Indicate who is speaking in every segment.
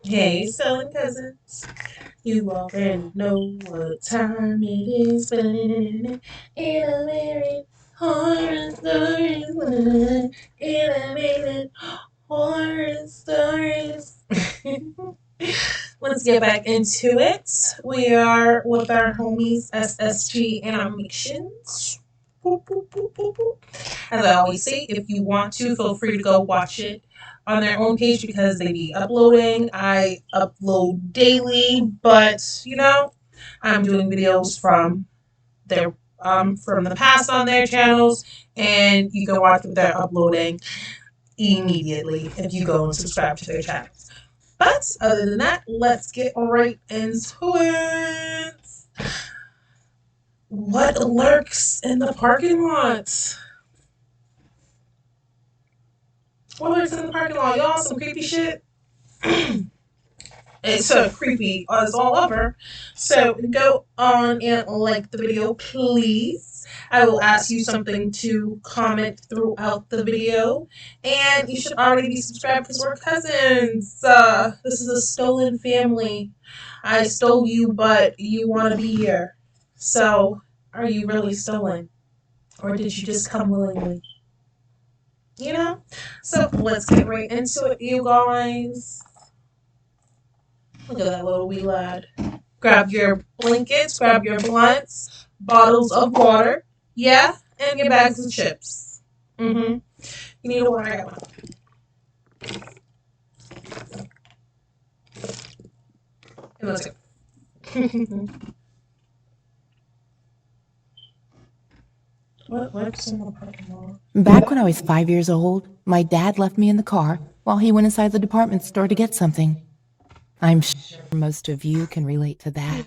Speaker 1: Hey, selling cousins. You already know what time it is. In a minute, horror stories. In a minute, horror stories. Let's get back into it. We are with our homies SSG Animations. Boop, boop, boop, boop, boop. As I always say, if you want to, feel free to go watch it on their own page because they be uploading. I upload daily, but I'm doing videos from the past on their channels, and you can watch what they're uploading immediately if you go and subscribe to their channels. But other than that, let's get right into it. What lurks in the parking lot? What lurks in the parking lot? Y'all, some creepy shit. It's so creepy as all over. So go on and like the video, please. I will ask you something to comment throughout the video. And you should already be subscribed because we're cousins. This is a stolen family. I stole you, but you want to be here. So, are you really stolen? Or did you just come willingly? You know? So, let's get right into it, you guys. Look at that little wee lad. Grab your blankets, grab your blunts, bottles of water, yeah, and your bags of chips. Mm-hmm. You need a water, I got one. And let's go. What's in the parking lot?
Speaker 2: Back when I was 5 years old, my dad left me in the car while he went inside the department store to get something. I'm sure most of you can relate to that.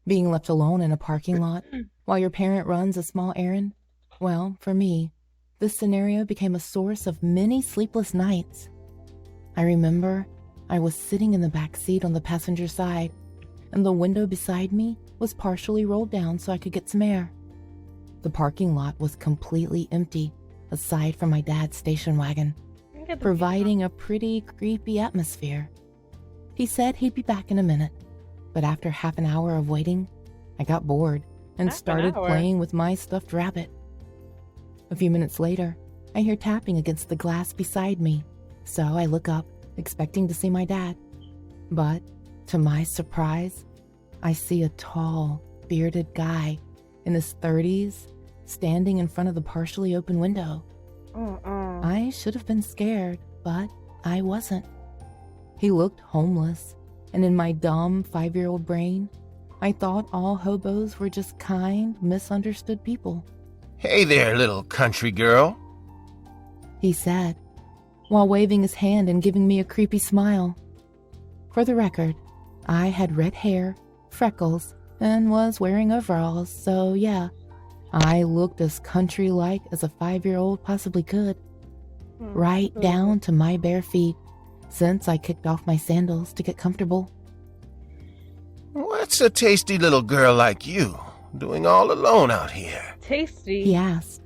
Speaker 2: Being left alone in a parking lot while your parent runs a small errand. Well, for me, this scenario became a source of many sleepless nights. I remember I was sitting in the back seat on the passenger side, and the window beside me was partially rolled down so I could get some air. The parking lot was completely empty, aside from my dad's station wagon, providing a pretty creepy atmosphere. He said he'd be back in a minute, but after half an hour of waiting, I got bored and started playing with my stuffed rabbit. A few minutes later, I hear tapping against the glass beside me, so I look up, expecting to see my dad. But, to my surprise, I see a tall, bearded guy in his 30s standing in front of the partially open window. I should have been scared, but I wasn't. He looked homeless, and in my dumb 5-year-old brain, I thought all hobos were just kind, misunderstood people.
Speaker 3: "Hey there, little country girl,"
Speaker 2: he said, while waving his hand and giving me a creepy smile. For the record, I had red hair, freckles, and was wearing overalls, so yeah, I looked as country-like as a 5-year-old possibly could. Right down to my bare feet, since I kicked off my sandals to get comfortable.
Speaker 3: "What's a tasty little girl like you doing all alone out here?"
Speaker 4: Tasty.
Speaker 2: He asked.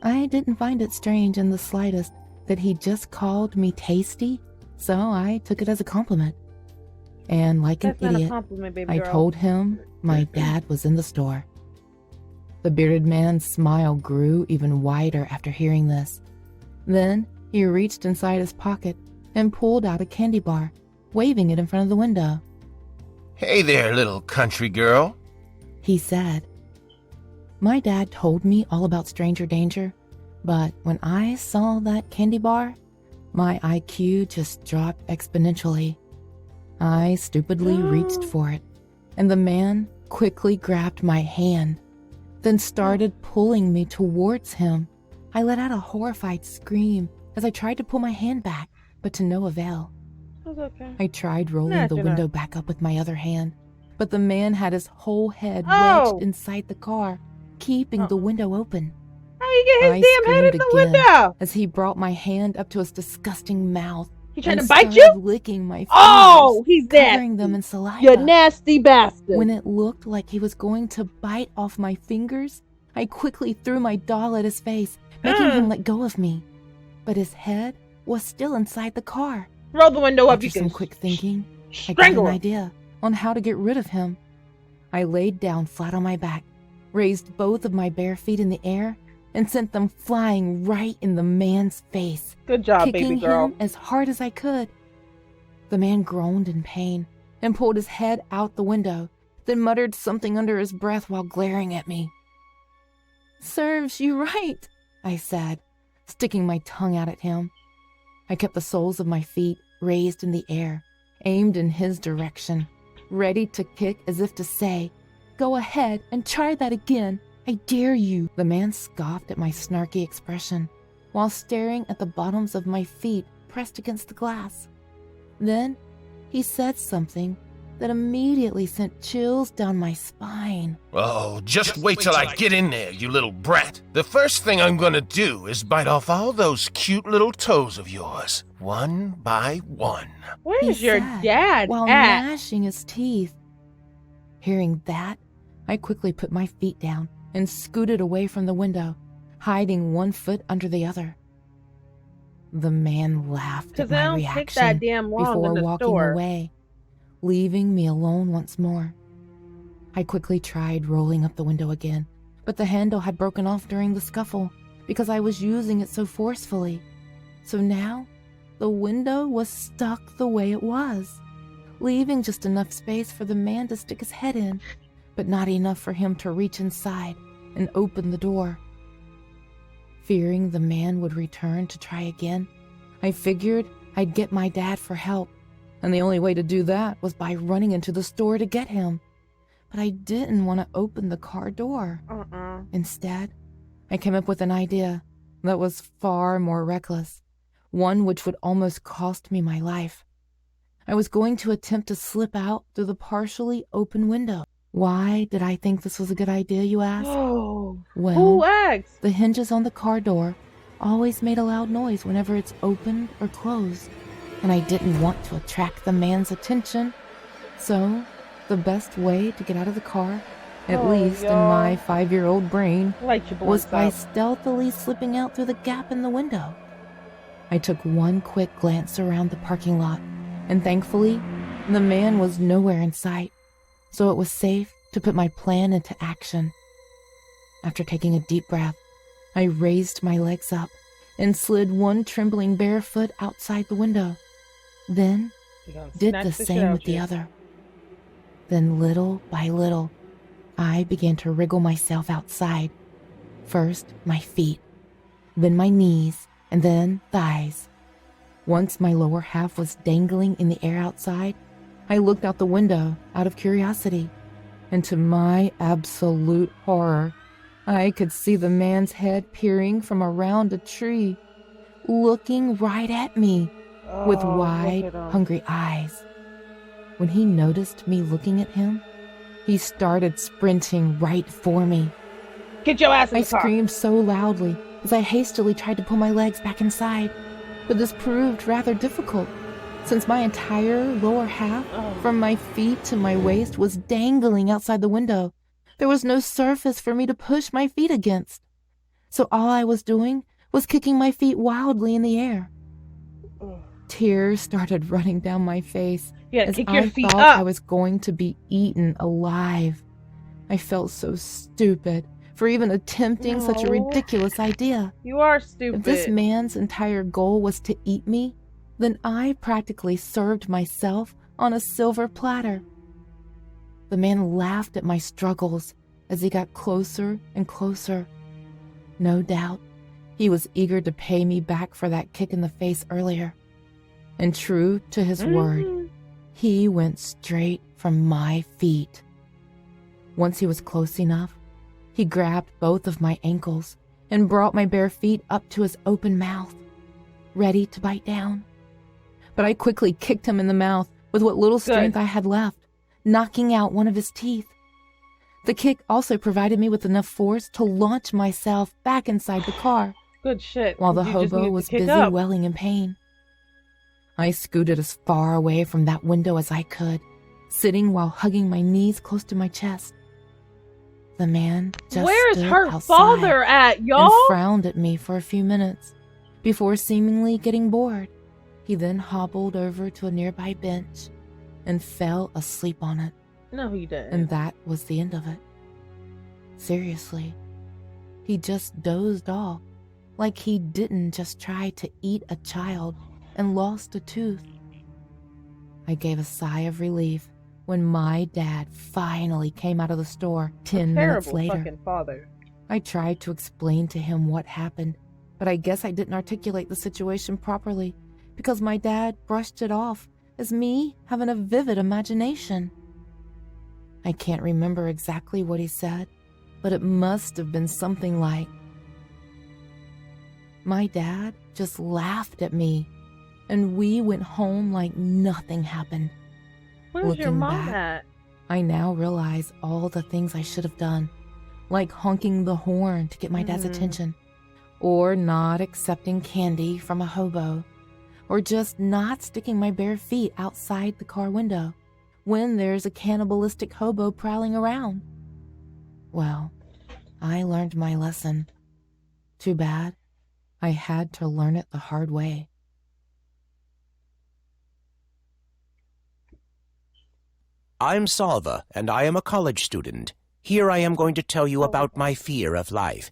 Speaker 2: I didn't find it strange in the slightest that he just called me tasty, so I took it as a compliment. And like
Speaker 4: That's
Speaker 2: an
Speaker 4: not
Speaker 2: idiot,
Speaker 4: a compliment, baby
Speaker 2: I
Speaker 4: girl.
Speaker 2: told him my dad was in the store. The bearded man's smile grew even wider after hearing this. Then he reached inside his pocket and pulled out a candy bar, waving it in front of the window.
Speaker 3: "Hey there, little country girl,"
Speaker 2: he said. My dad told me all about stranger danger, but when I saw that candy bar, my IQ just dropped exponentially. I stupidly reached for it, and the man quickly grabbed my hand, then started pulling me towards him. I let out a horrified scream as I tried to pull my hand back, but to no avail.
Speaker 4: It's okay.
Speaker 2: I tried rolling the
Speaker 4: Imagine
Speaker 2: window
Speaker 4: that.
Speaker 2: back up with my other hand, but the man had his whole head
Speaker 4: Oh!
Speaker 2: wedged inside the car, keeping the window open.
Speaker 4: How you get his
Speaker 2: I
Speaker 4: damn head in
Speaker 2: screamed
Speaker 4: the
Speaker 2: again
Speaker 4: window?
Speaker 2: as he brought my hand up to his disgusting mouth.
Speaker 4: He trying
Speaker 2: and
Speaker 4: to bite
Speaker 2: started
Speaker 4: you?
Speaker 2: licking my fingers,
Speaker 4: Oh, he's
Speaker 2: covering
Speaker 4: nasty.
Speaker 2: them in saliva.
Speaker 4: You nasty bastard.
Speaker 2: When it looked like he was going to bite off my fingers, I quickly threw my doll at his face, making him let go of me. But his head was still inside the car,
Speaker 4: Roll the window up.
Speaker 2: After
Speaker 4: You
Speaker 2: some
Speaker 4: can
Speaker 2: quick thinking, I got
Speaker 4: strangle
Speaker 2: an
Speaker 4: him.
Speaker 2: idea on how to get rid of him. I laid down flat on my back, raised both of my bare feet in the air, and sent them flying right in the man's face,
Speaker 4: Good job,
Speaker 2: kicking
Speaker 4: baby girl.
Speaker 2: him as hard as I could. The man groaned in pain and pulled his head out the window, then muttered something under his breath while glaring at me. "Serves you right," I said, sticking my tongue out at him. I kept the soles of my feet raised in the air, aimed in his direction, ready to kick as if to say, "Go ahead and try that again. I dare you." The man scoffed at my snarky expression while staring at the bottoms of my feet pressed against the glass. Then he said something that immediately sent chills down my spine.
Speaker 3: Oh, just wait till I get in there, you little brat. The first thing I'm gonna do is bite off all those cute little toes of yours, one by one.
Speaker 4: Where's
Speaker 2: He
Speaker 4: your
Speaker 2: said,
Speaker 4: dad
Speaker 2: while
Speaker 4: at?
Speaker 2: gnashing his teeth. Hearing that, I quickly put my feet down and scooted away from the window, hiding one foot under the other. The man laughed
Speaker 4: Because
Speaker 2: at
Speaker 4: they
Speaker 2: my
Speaker 4: don't take
Speaker 2: reaction
Speaker 4: that damn long
Speaker 2: before
Speaker 4: in the
Speaker 2: walking
Speaker 4: store.
Speaker 2: away, leaving me alone once more. I quickly tried rolling up the window again, but the handle had broken off during the scuffle because I was using it so forcefully. So now, the window was stuck the way it was, leaving just enough space for the man to stick his head in, but not enough for him to reach inside and open the door. Fearing the man would return to try again, I figured I'd get my dad for help, and the only way to do that was by running into the store to get him. But I didn't want to open the car door. Instead, I came up with an idea that was far more reckless, one which would almost cost me my life. I was going to attempt to slip out through the partially open window. Why did I think this was a good idea, you ask?
Speaker 4: Oh,
Speaker 2: Well,
Speaker 4: who asked?
Speaker 2: the hinges on the car door always made a loud noise whenever it's opened or closed, and I didn't want to attract the man's attention. So, the best way to get out of the car, at
Speaker 4: Oh,
Speaker 2: least in
Speaker 4: y'all.
Speaker 2: my 5-year-old brain,
Speaker 4: Light your
Speaker 2: was
Speaker 4: blunts
Speaker 2: by
Speaker 4: up.
Speaker 2: stealthily slipping out through the gap in the window. I took one quick glance around the parking lot, and thankfully, the man was nowhere in sight, so it was safe to put my plan into action. After taking a deep breath, I raised my legs up and slid one trembling bare foot outside the window, then
Speaker 4: You gonna
Speaker 2: did
Speaker 4: snatch
Speaker 2: the
Speaker 4: shit
Speaker 2: same
Speaker 4: out
Speaker 2: with the
Speaker 4: you.
Speaker 2: other. Then little by little, I began to wriggle myself outside. First, my feet, then my knees, and then thighs. Once my lower half was dangling in the air outside, I looked out the window out of curiosity, and to my absolute horror, I could see the man's head peering from around a tree, looking right at me with
Speaker 4: Oh, look
Speaker 2: wide,
Speaker 4: at 'em.
Speaker 2: hungry eyes. When he noticed me looking at him, he started sprinting right for me.
Speaker 4: Get your ass in
Speaker 2: I
Speaker 4: the car.
Speaker 2: screamed so loudly as I hastily tried to pull my legs back inside, but this proved rather difficult, since my entire lower half,
Speaker 4: Oh.
Speaker 2: from my feet to my waist, was dangling outside the window. There was no surface for me to push my feet against, so all I was doing was kicking my feet wildly in the air.
Speaker 4: Ugh.
Speaker 2: Tears started running down my face
Speaker 4: Yeah,
Speaker 2: as
Speaker 4: kick your
Speaker 2: I
Speaker 4: feet
Speaker 2: thought
Speaker 4: up.
Speaker 2: I was going to be eaten alive. I felt so stupid for even attempting such a
Speaker 4: No.
Speaker 2: ridiculous idea.
Speaker 4: You are
Speaker 2: If
Speaker 4: stupid.
Speaker 2: this man's entire goal was to eat me, then I practically served myself on a silver platter. The man laughed at my struggles as he got closer and closer. No doubt, he was eager to pay me back for that kick in the face earlier. And true to his word,
Speaker 4: Mm.
Speaker 2: he went straight for my feet. Once he was close enough, he grabbed both of my ankles and brought my bare feet up to his open mouth, ready to bite down. But I quickly kicked him in the mouth with what little strength
Speaker 4: Good.
Speaker 2: I had left, knocking out one of his teeth. The kick also provided me with enough force to launch myself back inside the car,
Speaker 4: Good shit.
Speaker 2: while the
Speaker 4: You just
Speaker 2: hobo
Speaker 4: need to
Speaker 2: was
Speaker 4: kick
Speaker 2: busy
Speaker 4: up.
Speaker 2: welling in pain. I scooted as far away from that window as I could, sitting while hugging my knees close to my chest. The man just
Speaker 4: Where's
Speaker 2: stood
Speaker 4: her
Speaker 2: outside
Speaker 4: father at,
Speaker 2: and
Speaker 4: y'all?
Speaker 2: frowned at me for a few minutes before seemingly getting bored. He then hobbled over to a nearby bench and fell asleep on it.
Speaker 4: No, he didn't.
Speaker 2: And that was the end of it. Seriously. He just dozed off, like he didn't just try to eat a child and lost a tooth. I gave a sigh of relief when my dad finally came out of the store 10 minutes
Speaker 4: Terrible
Speaker 2: later.
Speaker 4: fucking father.
Speaker 2: I tried to explain to him what happened, but I guess I didn't articulate the situation properly because my dad brushed it off as me having a vivid imagination. I can't remember exactly what he said, but it must have been something like, my dad just laughed at me, and we went home like nothing happened.
Speaker 4: Where's your
Speaker 2: Looking
Speaker 4: mom
Speaker 2: back,
Speaker 4: at?
Speaker 2: I now realize all the things I should have done, like honking the horn to get my dad's attention, or not accepting candy from a hobo, or just not sticking my bare feet outside the car window when there's a cannibalistic hobo prowling around. Well, I learned my lesson. Too bad. I had to learn it the hard way.
Speaker 5: I'm Salva, and I am a college student. Here I am going to tell you about my fear of life.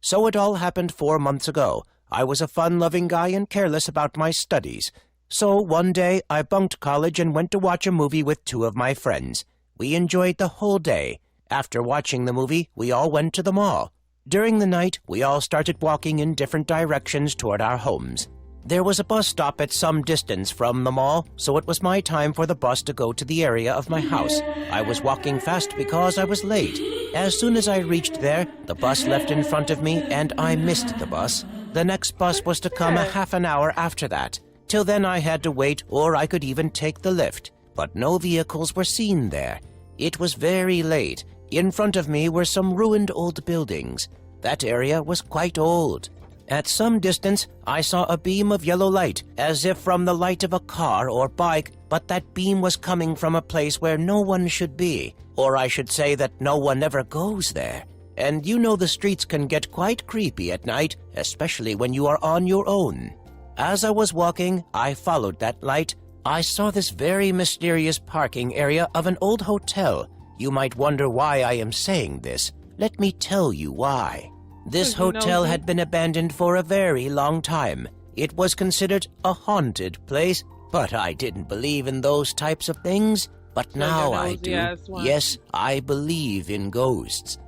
Speaker 5: So it all happened 4 months ago. I was a fun-loving guy and careless about my studies. So one day I bunked college and went to watch a movie with 2 of my friends. We enjoyed the whole day. After watching the movie, we all went to the mall. During the night, we all started walking in different directions toward our homes. There was a bus stop at some distance from the mall, so it was my time for the bus to go to the area of my house. I was walking fast because I was late. As soon as I reached there, the bus left in front of me and I missed the bus. The next bus was to come a half an hour after that. Till then I had to wait, or I could even take the lift. But no vehicles were seen there. It was very late. In front of me were some ruined old buildings. That area was quite old. At some distance, I saw a beam of yellow light, as if from the light of a car or bike, but that beam was coming from a place where no one should be, or I should say that no one ever goes there. And you know the streets can get quite creepy at night, especially when you are on your own. As I was walking, I followed that light. I saw this very mysterious parking area of an old hotel. You might wonder why I am saying this. Let me tell you why. This hotel had been abandoned for a very long time. It was considered a haunted place, but I didn't believe in those types of things. But now I do. Yes, I believe in ghosts.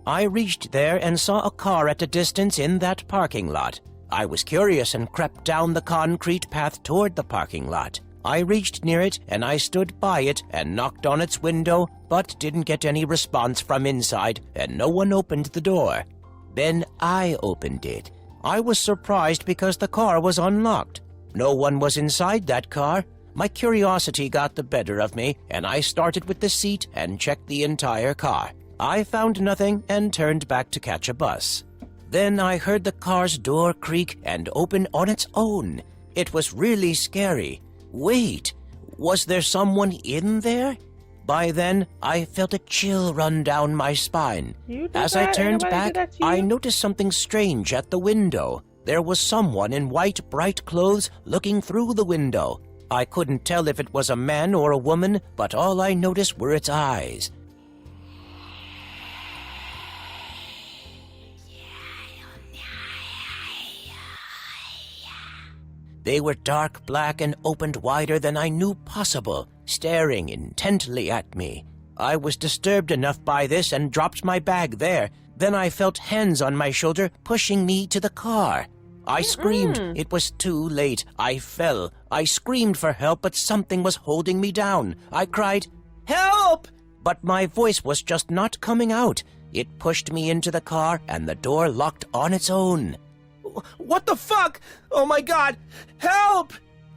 Speaker 5: I reached there and saw a car at a distance in that parking lot. I was curious and crept down the concrete path toward the parking lot. I reached near it and I stood by it and knocked on its window, but didn't get any response from inside, and no one opened the door. Then I opened it. I was surprised because the car was unlocked. No one was inside that car. My curiosity got the better of me, and I started with the seat and checked the entire car. I found nothing and turned back to catch a bus. Then I heard the car's door creak and open on its own. It was really scary. Wait, was there someone in there? By then, I felt a chill run down my spine. As I turned back, I noticed something strange at the window. There was someone in white, bright clothes looking through the window. I couldn't tell if it was a man or a woman, but all I noticed were its eyes. They were dark black and opened wider than I knew possible, staring intently at me. I was disturbed enough by this and dropped my bag there. Then I felt hands on my shoulder pushing me to the car. I screamed. It was too late. I fell. I screamed for help, but something was holding me down. I cried, "Help!" But my voice was just not coming out. It pushed me into the car and the door locked on its own. What the fuck? Oh my God! Help!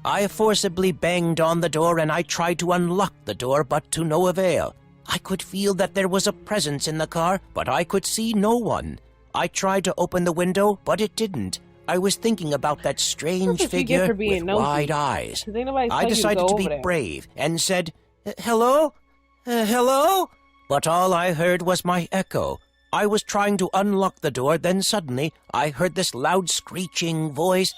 Speaker 5: I forcibly banged on the door and I tried to unlock the door, but to no avail. I could feel that there was a presence in the car, but I could see no one. I tried to open the window, but it didn't. I was thinking about that strange figure with wide eyes. I decided to be brave and said, "Hello? Hello?" But all I heard was my echo. I was trying to unlock the door, then suddenly I heard this loud screeching voice.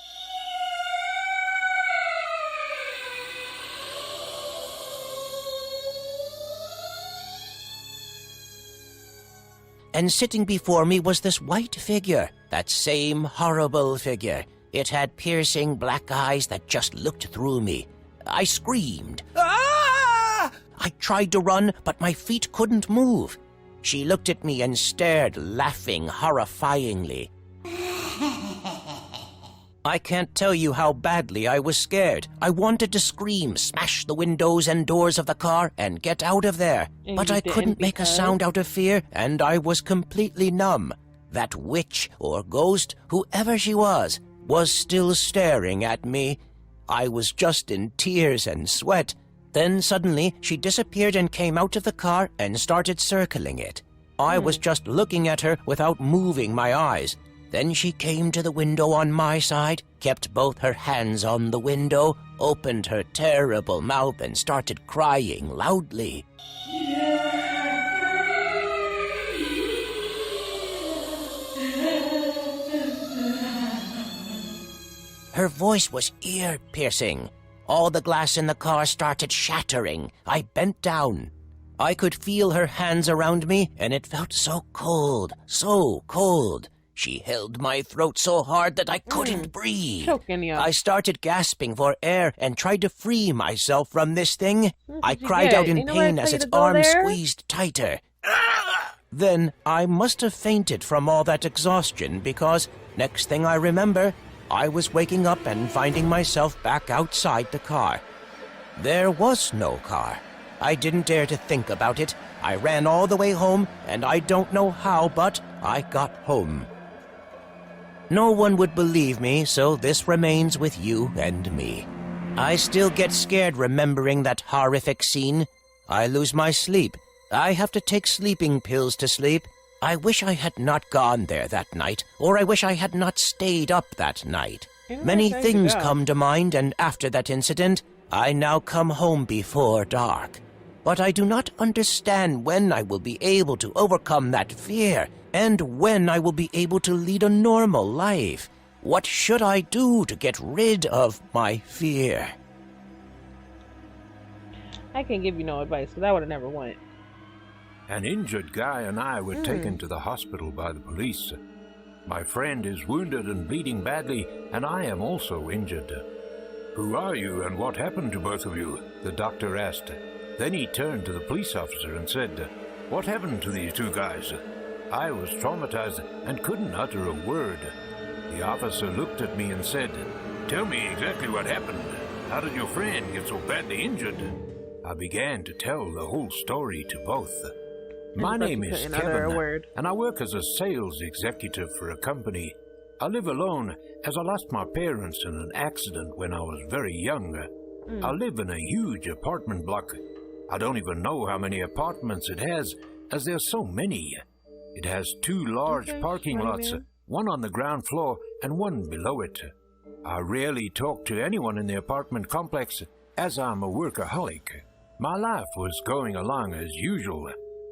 Speaker 5: and sitting before me was this white figure, that same horrible figure. It had piercing black eyes that just looked through me. I screamed. Ah! I tried to run, but my feet couldn't move. She looked at me and stared, laughing horrifyingly. I can't tell you how badly I was scared. I wanted to scream, smash the windows and doors of the car, and get out of there.
Speaker 4: And
Speaker 5: But
Speaker 4: you
Speaker 5: I couldn't
Speaker 4: didn't
Speaker 5: make a
Speaker 4: because?
Speaker 5: sound out of fear, and I was completely numb. That witch or ghost, whoever she was still staring at me. I was just in tears and sweat. Then suddenly she disappeared and came out of the car and started circling it. I was just looking at her without moving my eyes. Then she came to the window on my side, kept both her hands on the window, opened her terrible mouth and started crying loudly. Her voice was ear-piercing. All the glass in the car started shattering. I bent down. I could feel her hands around me, and it felt so cold, so cold. She held my throat so hard that I couldn't breathe.
Speaker 4: Choking you.
Speaker 5: I started gasping for air and tried to free myself from this thing. I
Speaker 4: did you
Speaker 5: cried
Speaker 4: get?
Speaker 5: out in
Speaker 4: Ain't nobody
Speaker 5: pain
Speaker 4: tell
Speaker 5: as
Speaker 4: you
Speaker 5: its
Speaker 4: to go
Speaker 5: arms
Speaker 4: there?
Speaker 5: squeezed tighter. Then I must have fainted from all that exhaustion because, next thing I remember, I was waking up and finding myself back outside the car. There was no car. I didn't dare to think about it. I ran all the way home, and I don't know how, but I got home. No one would believe me, so this remains with you and me. I still get scared remembering that horrific scene. I lose my sleep. I have to take sleeping pills to sleep. I wish I had not gone there that night, or I wish I had not stayed up that night. Many things come to mind, and after that incident, I now come home before dark. But I do not understand when I will be able to overcome that fear, and when I will be able to lead a normal life. What should I do to get rid of my fear?
Speaker 4: I can't give you no advice because I would have never went.
Speaker 6: An injured guy and I were taken to the hospital by the police. My friend is wounded and bleeding badly, and I am also injured. "Who are you and what happened to both of you?" the doctor asked. Then he turned to the police officer and said, "What happened to these two guys?" I was traumatized and couldn't utter a word. The officer looked at me and said, "Tell me exactly what happened. How did your friend get so badly injured?" I began to tell the whole story to both. My name is
Speaker 4: couldn't utter a
Speaker 6: Kevin,
Speaker 4: word.
Speaker 6: and I work as a sales executive for a company. I live alone as I lost my parents in an accident when I was very young. I live in a huge apartment block. I don't even know how many apartments it has, as there's so many. It has two large parking lots, one on the ground floor and one below it. I rarely talk to anyone in the apartment complex, as I'm a workaholic. My life was going along as usual.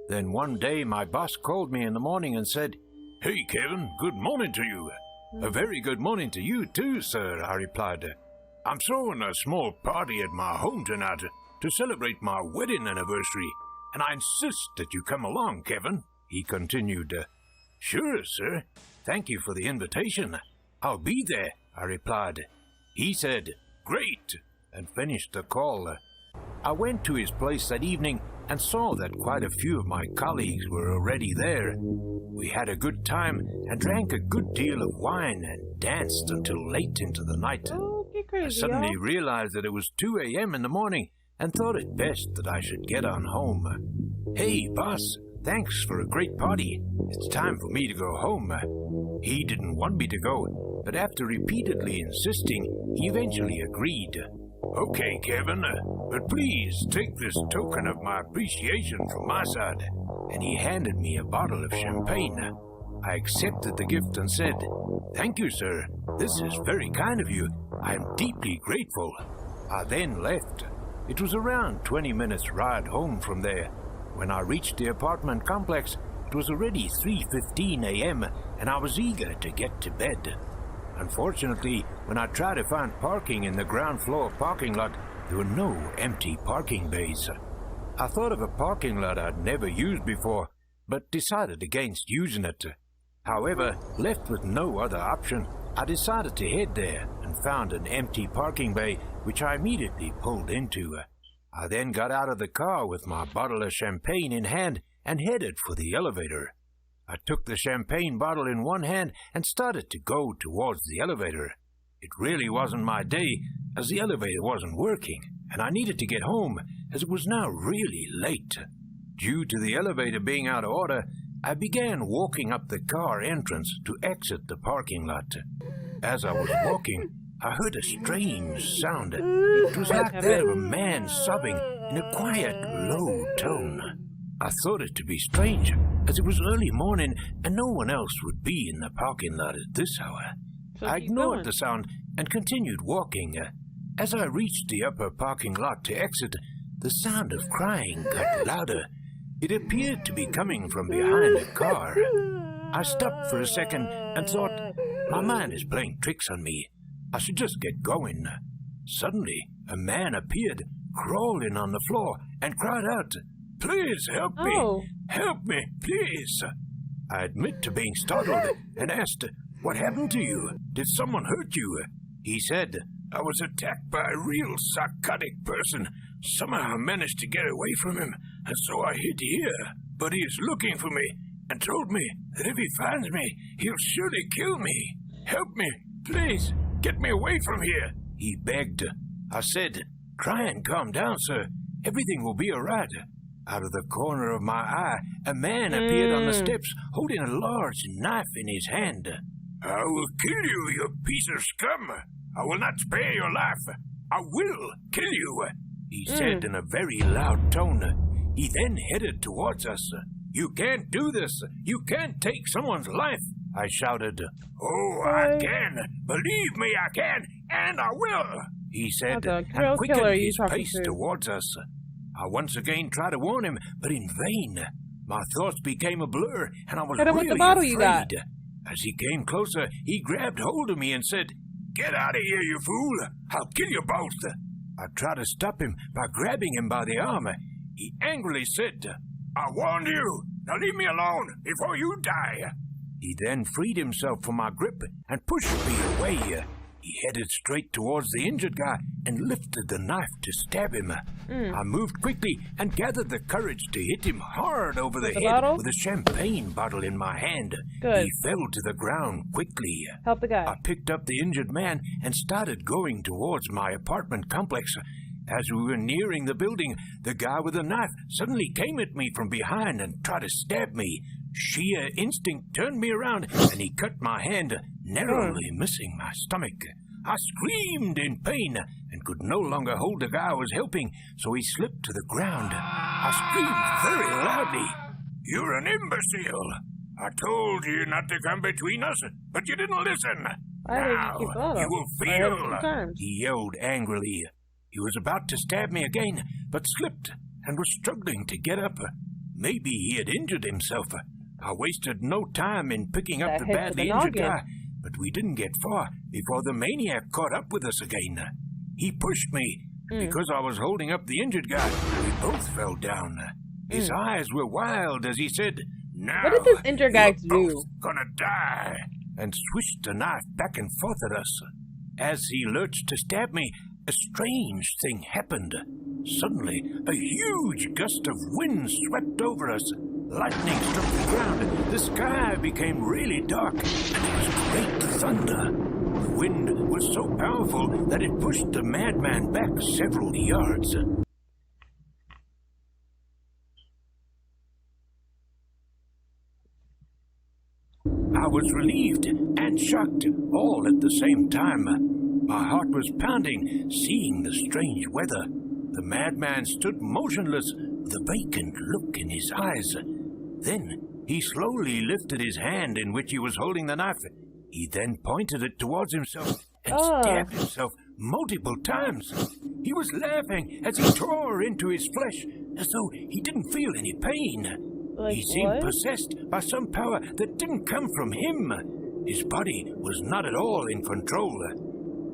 Speaker 6: Then one day my boss called me in the morning and said, "Hey Kevin, good morning to you." "A very good morning to you too, sir," I replied. "I'm throwing a small party at my home tonight to celebrate my wedding anniversary, and I insist that you come along, Kevin," he continued. "Sure, sir. Thank you for the invitation. I'll be there," I replied. He said, "Great," and finished the call. I went to his place that evening and saw that quite a few of my colleagues were already there. We had a good time and drank a good deal of wine and danced until late into the night.
Speaker 4: Oh, get
Speaker 6: I
Speaker 4: crazy,
Speaker 6: suddenly
Speaker 4: y'all.
Speaker 6: realized that it was 2 a.m. in the morning and thought it best that I should get on home. "Hey, boss, thanks for a great party. It's time for me to go home." He didn't want me to go, but after repeatedly insisting, he eventually agreed. "Okay, Kevin, but please take this token of my appreciation from my side." And he handed me a bottle of champagne. I accepted the gift and said, "Thank you, sir. This is very kind of you. I am deeply grateful." I then left. It was around 20 minutes' ride home from there. When I reached the apartment complex, it was already 3:15 a.m., and I was eager to get to bed. Unfortunately, when I tried to find parking in the ground floor parking lot, there were no empty parking bays. I thought of a parking lot I'd never used before, but decided against using it. However, left with no other option, I decided to head there and found an empty parking bay, which I immediately pulled into. I then got out of the car with my bottle of champagne in hand and headed for the elevator. I took the champagne bottle in one hand and started to go towards the elevator. It really wasn't my day, as the elevator wasn't working, and I needed to get home, as it was now really late. Due to the elevator being out of order, I began walking up the car entrance to exit the parking lot. As I was walking, I heard a strange sound. It was like that of a man sobbing in a quiet, low tone. I thought it to be strange, as it was early morning and no one else would be in the parking lot at this hour.
Speaker 4: So
Speaker 6: I ignored the sound and continued walking. As I reached the upper parking lot to exit, the sound of crying got louder. It appeared to be coming from behind a car. I stopped for a second and thought, my mind is playing tricks on me. I should just get going. Suddenly, a man appeared, crawling on the floor, and cried out, "Please help me!
Speaker 4: Oh.
Speaker 6: Help me, please!" I admit to being startled and asked, "What happened to you? Did someone hurt you?" He said, "I was attacked by a real psychotic person. Somehow I managed to get away from him, and so I hid here. But he is looking for me and told me that if he finds me, he'll surely kill me. Help me, please, get me away from here," he begged. I said, "Try and calm down, sir. Everything will be all right." Out of the corner of my eye, a man appeared on the steps holding a large knife in his hand. "I will kill you, you piece of scum. I will not spare your life. I will kill you," he said in a very loud tone. He then headed towards us. "You can't do this. You can't take someone's life," I shouted. "Oh, I can. Believe me, I can, and I will," he said,
Speaker 4: That's a
Speaker 6: and
Speaker 4: real killer
Speaker 6: quickened
Speaker 4: you
Speaker 6: his
Speaker 4: talking
Speaker 6: pace
Speaker 4: to.
Speaker 6: towards us. I once again tried to warn him, but in vain. My thoughts became a blur, and I was
Speaker 4: Hit him with
Speaker 6: really
Speaker 4: the bottle
Speaker 6: afraid.
Speaker 4: you got.
Speaker 6: As he came closer, he grabbed hold of me and said, "Get out of here, you fool! I'll kill you both!" I tried to stop him by grabbing him by the arm. He angrily said, "I warned you! Now leave me alone before you die!" He then freed himself from my grip and pushed me away. He headed straight towards the injured guy and lifted the knife to stab him. I moved quickly and gathered the courage to hit him hard over the head
Speaker 4: bottle?
Speaker 6: with a champagne bottle in my hand.
Speaker 4: Good.
Speaker 6: He fell to the ground quickly.
Speaker 4: Help the guy.
Speaker 6: I picked up the injured man and started going towards my apartment complex. As we were nearing the building, the guy with the knife suddenly came at me from behind and tried to stab me. Sheer instinct turned me around, and he cut my hand, narrowly missing my stomach. I screamed in pain and could no longer hold the guy I was helping, so he slipped to the ground. I screamed very loudly, "You're an imbecile! I told you not to come between us, but you didn't listen!
Speaker 4: Why did you
Speaker 6: Now
Speaker 4: keep on
Speaker 6: you
Speaker 4: him?
Speaker 6: will
Speaker 4: I heard it 2
Speaker 6: feel!"
Speaker 4: times.
Speaker 6: He yelled angrily. He was about to stab me again, but slipped and was struggling to get up. Maybe he had injured himself. I wasted no time in picking up
Speaker 4: That
Speaker 6: the
Speaker 4: hit to
Speaker 6: badly
Speaker 4: the
Speaker 6: injured
Speaker 4: noggin.
Speaker 6: guy, but we didn't get far before the maniac caught up with us again. He pushed me, and because I was holding up the injured guy, we both fell down. His eyes were wild as he said, "Now,
Speaker 4: What did this injured guy
Speaker 6: you're
Speaker 4: do?
Speaker 6: both gonna die," and swished the knife back and forth at us. As he lurched to stab me, a strange thing happened. Suddenly, a huge gust of wind swept over us. Lightning struck the ground. The sky became really dark, and there was great thunder. The wind was so powerful that it pushed the madman back several yards. I was relieved and shocked all at the same time. My heart was pounding, seeing the strange weather. The madman stood motionless, with a vacant look in his eyes. Then he slowly lifted his hand in which he was holding the knife. He then pointed it towards himself and stabbed himself multiple times. He was laughing as he tore into his flesh, as though he didn't feel any pain.
Speaker 4: Like
Speaker 6: He seemed
Speaker 4: what?
Speaker 6: possessed by some power that didn't come from him. His body was not at all in control.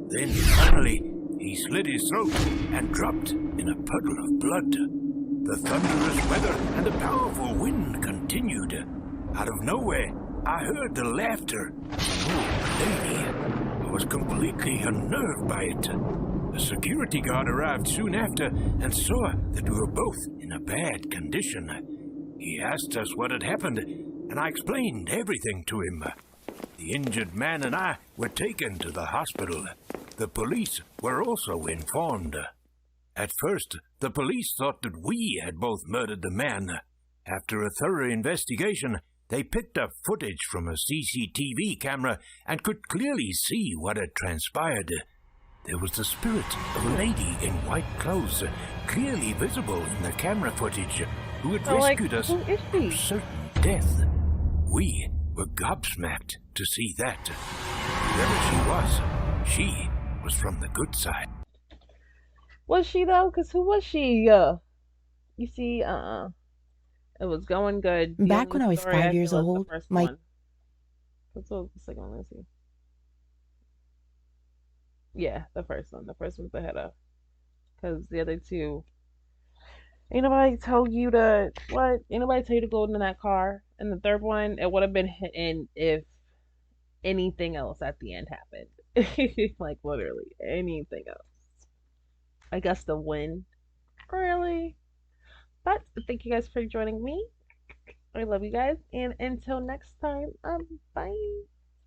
Speaker 6: Then finally, he slit his throat and dropped in a puddle of blood. The thunderous weather and the powerful wind continued. Out of nowhere, I heard the laughter of an old lady. I was completely unnerved by it. A security guard arrived soon after and saw that we were both in a bad condition. He asked us what had happened, and I explained everything to him. The injured man and I were taken to the hospital. The police were also informed. At first, the police thought that we had both murdered the man. After a thorough investigation, they picked up footage from a CCTV camera and could clearly see what had transpired. There was the spirit of a lady in white clothes, clearly visible in the camera footage, who had rescued us
Speaker 4: who is
Speaker 6: from
Speaker 4: she?
Speaker 6: certain death. We were gobsmacked to see that. Whoever she was from the good side.
Speaker 4: Was she though? Cause who was she? You see, it was going good. The
Speaker 2: Back when
Speaker 4: only
Speaker 2: I was
Speaker 4: story
Speaker 2: 5
Speaker 4: feel
Speaker 2: years
Speaker 4: is the
Speaker 2: old,
Speaker 4: first
Speaker 2: my
Speaker 4: one. What's the second one? Let's see. Yeah, the first one. The first one's ahead of. Cause the other two, ain't nobody told you to what? Ain't nobody tell you to go into that car. And the third one, it would have been hitting if anything else at the end happened. Like literally anything else. I guess the wind. Really? But thank you guys for joining me. I love you guys. And until next time, bye.